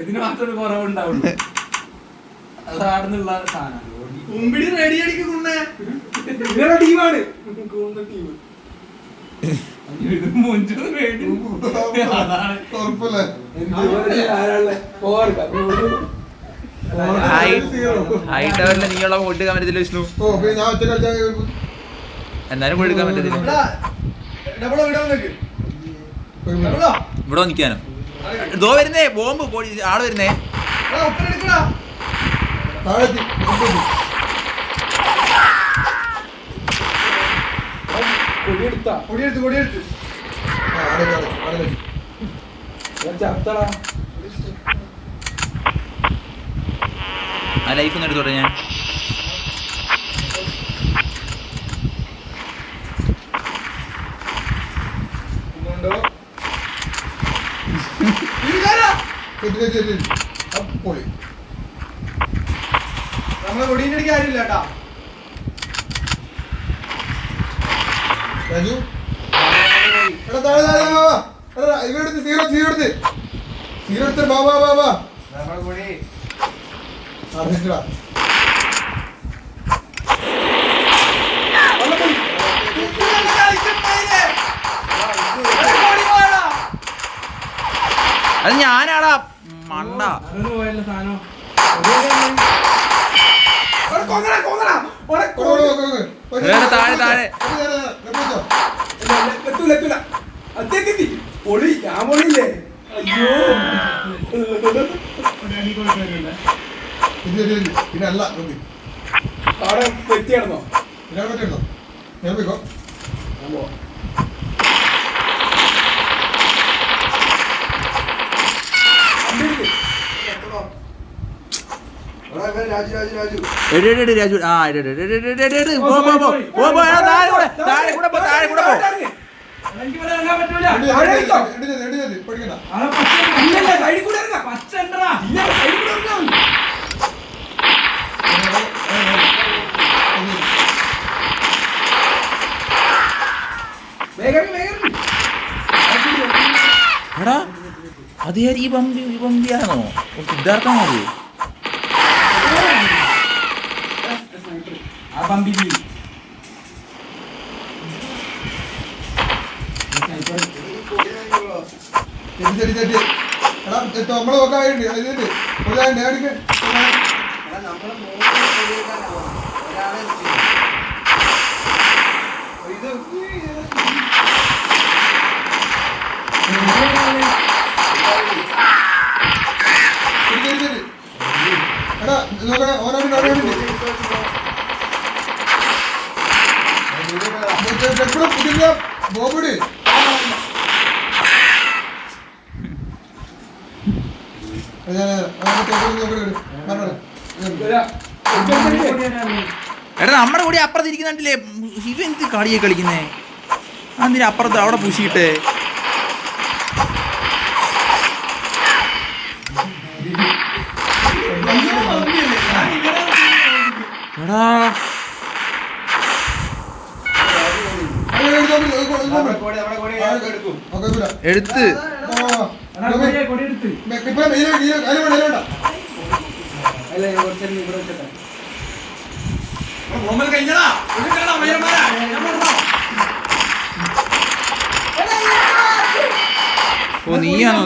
ഇതിന് മാത്രം കുറവുണ്ടാവുള്ളൂ. അതാടുന്നുള്ള സാധനം ടീമാണ് നീയുള്ള കൊടുക്കാൻ പറ്റത്തില്ല വിഷ്ണു. എന്നാലും കൊടുക്കാൻ പറ്റത്തില്ല. ഇവിടെ നിൽക്കാനോ ദോ വരുന്നേ ബോംബ് ആള് വരുന്നേ. ആ ലൈഫ് ഒന്ന് എടുത്തോട്ടെ ഞാൻ. നമ്മളെ കൊടീൻ്റെ കാര്യമില്ല കേട്ടാ. രാജു ബാബാ അത് ഞാനാടാ മണ്ട. താഴെ താഴെ പൊളി ഞാൻ പൊളിയില്ലേ. അയ്യോ പിന്നെ അല്ല അവിടെ പറ്റിയായിരുന്നോ ഞാൻ പറ്റിയിരുന്നോ ഞാൻ പോയിക്കോ രാജു ആ താഴെ കൂടെ പോ. എടാ അത് ഈ ബമ്പിയാണോ സിദ്ധാർത്ഥം മതി. നമ്മളെ നോക്കാറുണ്ട് എടാ പുതിയ ബോബുടി എടാ നമ്മുടെ കൂടി അപ്പുറത്ത് ഇരിക്കുന്നുണ്ടല്ലേ ഇവ എന്ത് കളിയെ കളിക്കുന്നേ. അതിന് അപ്പുറത്ത് അവിടെ പൂശിയിട്ടേ. എടാ എടുത്ത് ഓ നീയാണോ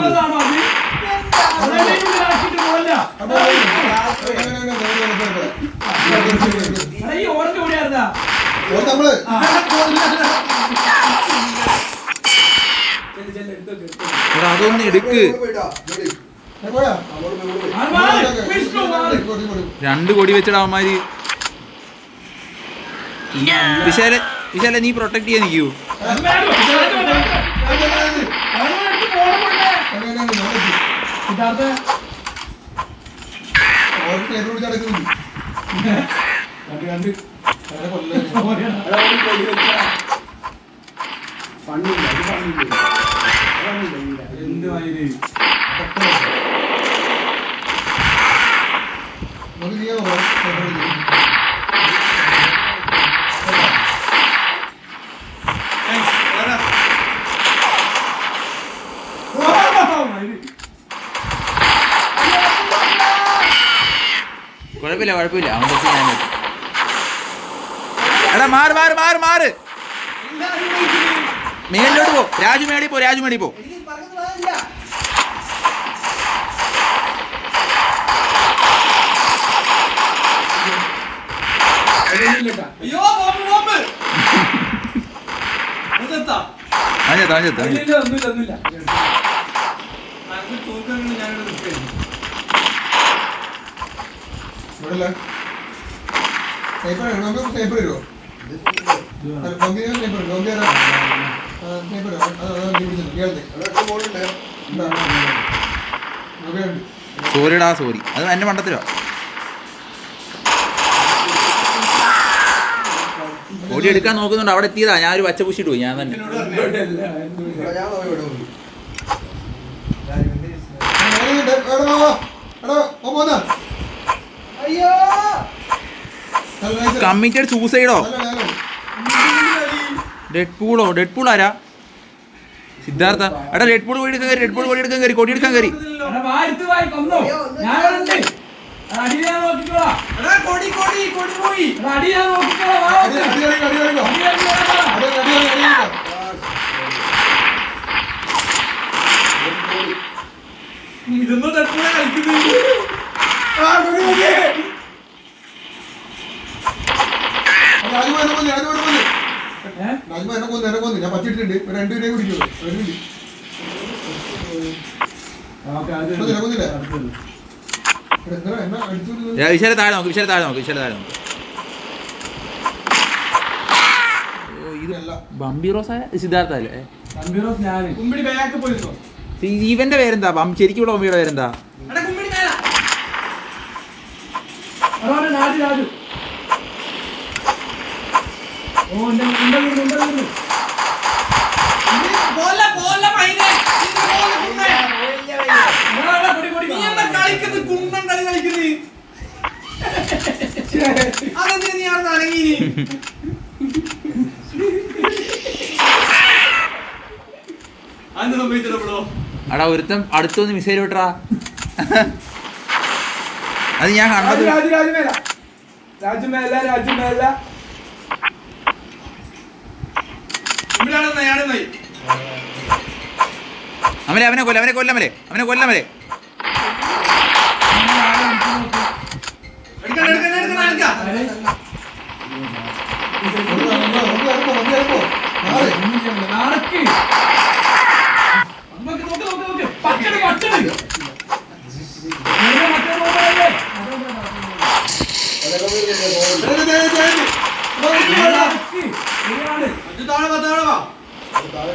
അതൊന്ന് എടുക്ക്. 2 കൊടി വെച്ചിടാവന്മാര്. വിശാല നീ പ്രൊട്ടക്ട് ചെയ്യാൻ നിൽക്കൂ. കുഴപ്പമില്ല കുഴപ്പമില്ല അവൻ തൊട്ട് ഞാൻ വെക്കും. എടാ മാറ് മാറ് മാറ് മാറ് മേളിലോട്ട് പോ. രാജു മേടി പോ. രാജു മേടി പോ. അയ്യോ ബോംബ് ബോംബ് അതെത്താ അഞ്ഞെത്താ അഞ്ഞെത്താ ഒന്നുമില്ല തോക്കാൻ ഞാനിവിടെ നിൽക്കുന്നു. ഇവിടെ സ്നൈപ്പർ നമുക്ക് സ്നൈപ്പർ വരുമോ? സോറിടാ സോറി അത് എന്നെ മണ്ടത്തിലോ ഓടി എടുക്കാൻ നോക്കുന്നുണ്ട്. അവിടെ എത്തിയതാ. ഞാൻ ഒരു പച്ച പൂശിട്ട് പോയി. ഞാൻ തന്നെ കമ്മിറ്റഡ് സൂസൈഡോ? ഡെഡ് പൂൾ ആരാ? സിദ്ധാർത്ഥ. എടാ ഡെഡ് പൂൾ കൊടി എടുക്കാൻ കയറി. ഡെഡ് പൂൾ കൊടി എടുക്കാൻ കയറി. കൊടി എടുക്കാൻ കയറി. ഇതൊന്നും തട്ടുകൂടെ കളിക്കുന്നത്. ഞാൻ പറ്റിയിട്ടുണ്ട്. രണ്ടുപേരെയും കുടിക്കുമോ? വിശാല താഴെ നോക്ക്. വിശാല താഴെ നോക്ക്. വിശാല താഴെ നോക്ക്. ഇത് ബംബിറോസ് സിദ്ധാർത്ഥ അല്ലേ? കുമ്പിടി ബാക്ക് പോയിരുന്നോ? ഇവന്റെ പേരെന്താ? ശരിക്കുള്ള ബംബിയുടെ പേരെന്താ? കുമ്പിടി മേല രാജു കളിക്കുന്നത് കുണ്ടൻ കളി കളിക്കുന്നത്. അതെന്തിനാ നീ അവിടെ അടങ്ങി? അന്ന് സംഭവിച്ചിടപെടോ? അടാ ഒരുത്തം അടുത്തൊന്ന് മിസൈൽ വിട്ടറാ. അത് ഞാൻ കണ്ടത്. രാജുമേല അമലെ അവനെ കൊല്ല. അവനെ കൊല്ലമലെ. അവനെ കൊല്ലമലെ.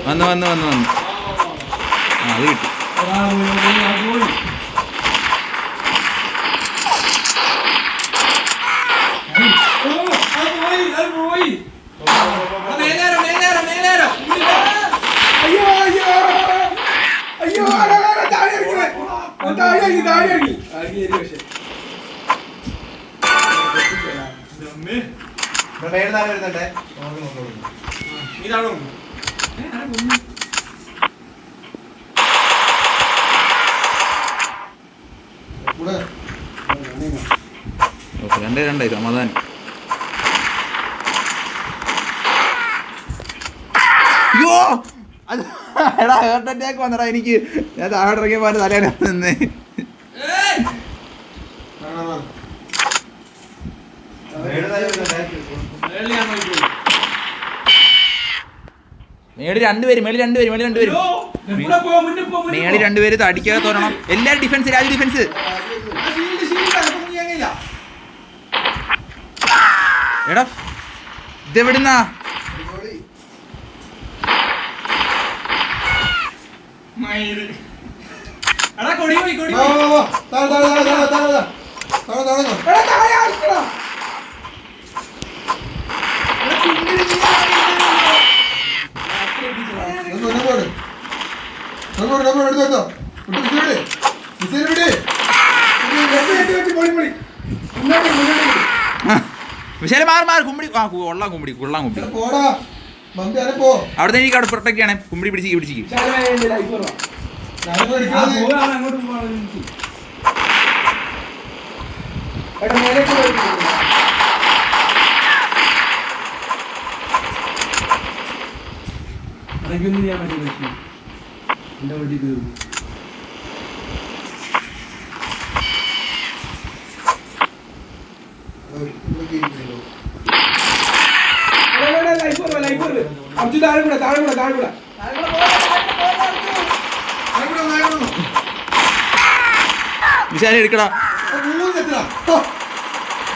വന്നു വന്നു വന്നു വന്നു. അത് കിട്ടി. രണ്ടായി സമാധാനം. അയ്യോ അത് എടാ ഹേർട്ട് അറ്റാക്ക് വന്നടാ എനിക്ക്. ഞാൻ താഴെ ഇറങ്ങിയപ്പോ തലയാണ് നിന്നേ. മേളി രണ്ടുപേരും തടിക്കാതെ തോരണം. എല്ലാരും ഡിഫൻസ്. രാജു ഡിഫൻസ്. എടാ ഇതെവിടുന്നാ? വിശാല മാറി മാറി. കുമ്പിടി കൊള്ളാം. കുമ്പിടി കൊള്ളാം. കുമ്പിടി അവിടെ എനിക്ക് അവിടെ പ്രൊട്ടക്ട് ചെയ്യണേ. കുമ്പിടി പിടിച്ചിരിക്കും. എടാ മേലേക്ക് പോയിട്ട് അതൊക്കെയൊന്നും ചെയ്യാൻ പറ്റില്ല വിഷ്ണു. എന്റെ വണ്ടി തീർന്നു. അർജുൻ താഴെ കൂടെ വിശാല എടുക്കടാ.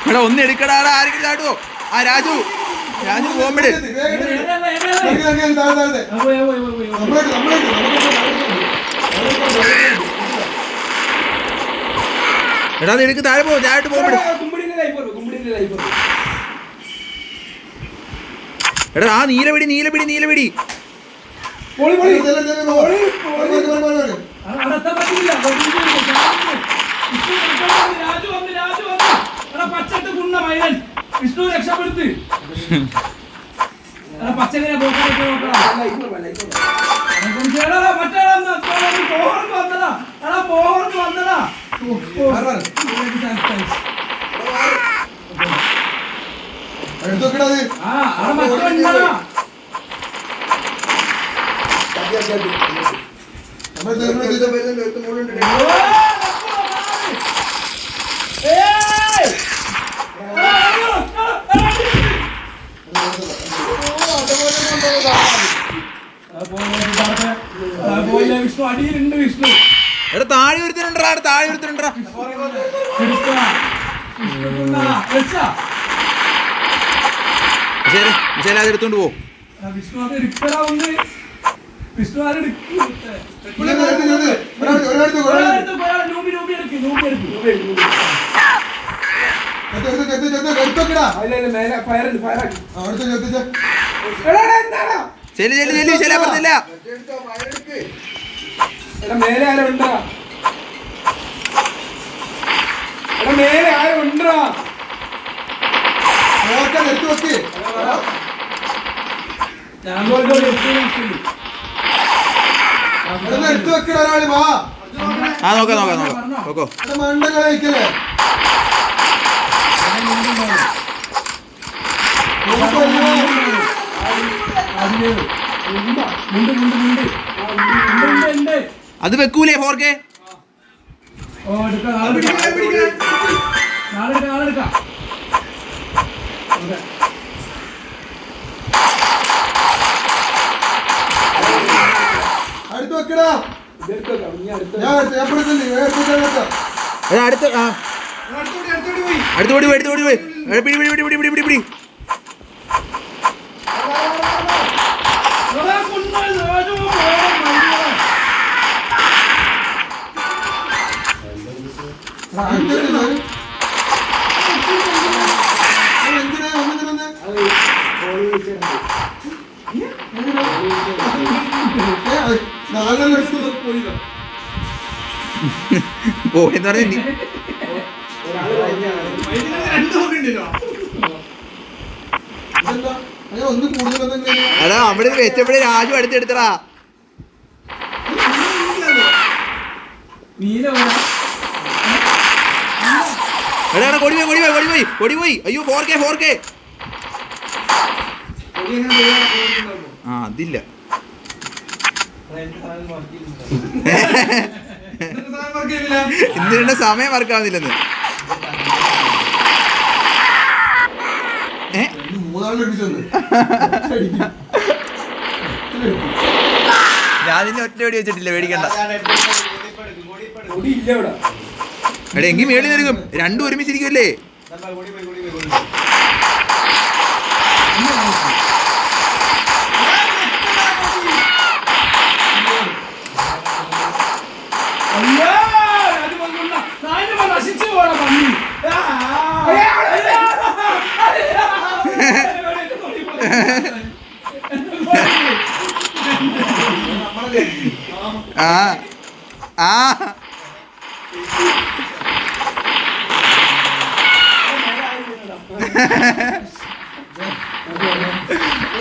എടാ ഒന്ന് എടുക്കടാ. ആരെങ്കിലും ചാട്ടുവോ? ആ രാജു പോകുമ്പോഴേ എടാ അത് എടുക്ക്. താഴെ പോകും. ചാട്ട് പോകുമ്പോഴേ എടാ ആ നീലപിടി. വിഷ്ണു രക്ഷപ്പെടുത്ത്. പച്ചനെ പോകാൻ വന്നതാ. വിഷ്ണു അടിയിലുണ്ട്. വിഷ്ണു എടാ താഴെ ഒരുത്തനുണ്ടാ. വിശാല അത് എടുത്തോണ്ട് പോ. വിഷ്ണു അത് എടുക്കലാവുന്ന വിഷ്ണു അത് മേലെ ആരും ഉണ്ടാ. എടുത്തു വെക്ക്. എടുത്തു വെക്കണ ഒരാള് വാ. നോക്കോ. മണ്ട കളിക്കല്ലേ. അത് വെക്കൂലേ 4K? അടുത്ത് വെക്കടാ. അടുത്തോടി പോയി. പിടി. പോയെന്ന് പറഞ്ഞ അതാ അവിടെ വെച്ചപ്പോഴേ രാജു അടുത്തെടുത്തടാ. എടാ കൊടി പോയി. അയ്യോ 4K. ആ അതില്ല. ഇന്നിന്റെ സമയം വർക്കാവുന്നില്ലെന്ന്. ഞാൻ നിന്നെ ഒറ്റ വെടി വെച്ചിട്ടില്ല, പേടിക്കണ്ട. എടാ എങ്കിൽ മേളിൽ നിൽക്കും, രണ്ടും ഒരുമിച്ചിരിക്കുമല്ലേ.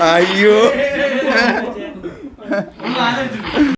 അയ്യോ